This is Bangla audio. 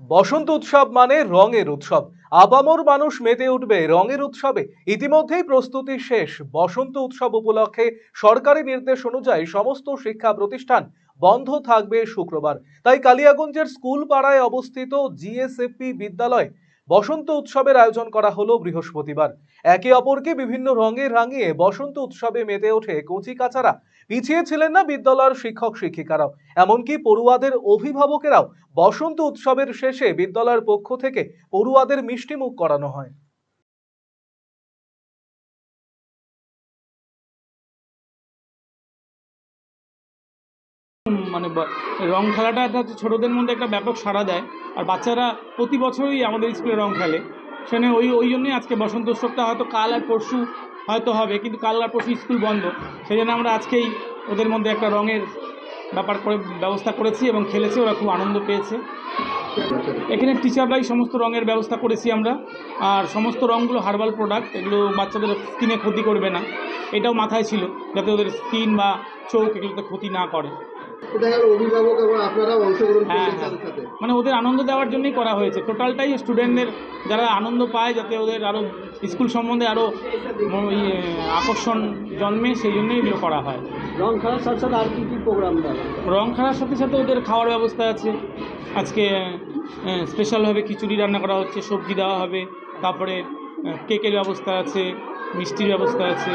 বসন্ত উৎসব মানে রঙের উৎসব। আপামর মানুষ মেতে উঠবে রঙের উৎসবে। ইতিমধ্যেই প্রস্তুতি শেষ। বসন্ত উৎসব উপলক্ষে সরকারি নির্দেশ অনুযায়ী সমস্ত শিক্ষা প্রতিষ্ঠান বন্ধ থাকবে শুক্রবার। তাই কালিয়াগঞ্জের স্কুল পাড়ায় অবস্থিত জিএসএফপি বিদ্যালয় বসন্ত উৎসবের আয়োজন করা হলো বৃহস্পতিবার। একে অপরকে বিভিন্ন রঙে রাঙিয়ে বসন্ত উৎসবে মেতে ওঠে কচিকাঁচারা। পিছিয়ে ছিলেন না বিদ্যালয়ের শিক্ষক শিক্ষিকারাও, এমনকি পড়ুয়াদের অভিভাবকেরাও। বসন্ত উৎসবের শেষে বিদ্যালয়ের পক্ষ থেকে পড়ুয়াদের মিষ্টিমুখ করানো হয়। মানে রং খেলাটা একটা হচ্ছে ছোটোদের মধ্যে একটা ব্যাপক সাড়া দেয়। আর বাচ্চারা প্রতি বছরই আমাদের স্কুলে রং খেলে। সেখানে ওই জন্যই আজকে বসন্ত উৎসবটা হয়তো কাল আর পরশু হয়তো হবে, কিন্তু কাল আর পরশু স্কুল বন্ধ। সেই জন্য আমরা আজকেই ওদের মধ্যে একটা রঙের ব্যাপার করে ব্যবস্থা করেছি এবং খেলেছে, ওরা খুব আনন্দ পেয়েছে। এখানে টিচাররাই সমস্ত রঙের ব্যবস্থা করেছি আমরা। আর সমস্ত রঙগুলো হার্বাল প্রোডাক্ট, এগুলো বাচ্চাদের স্কিনে ক্ষতি করবে না, এটাও মাথায় ছিল যাতে ওদের স্কিন বা চোখ এগুলোতে ক্ষতি না করে। অভিভাবক এবং আপনারাও অংশগ্রহণ হ্যাঁ, মানে ওদের আনন্দ দেওয়ার জন্যই করা হয়েছে। টোটালটাই স্টুডেন্টদের যারা আনন্দ পায়, যাতে ওদের আরও স্কুল সম্বন্ধে আরও আকর্ষণ জন্মে, সেই জন্যই এগুলো করা হয়। রং খেলার সাথে সাথে আর কি প্রোগ্রাম দেয়? রং খেলার সাথে সাথে ওদের খাওয়ার ব্যবস্থা আছে। আজকে স্পেশালভাবে খিচুড়ি রান্না করা হচ্ছে, সবজি দেওয়া হবে, তারপরে কেকের ব্যবস্থা আছে, মিষ্টির ব্যবস্থা আছে।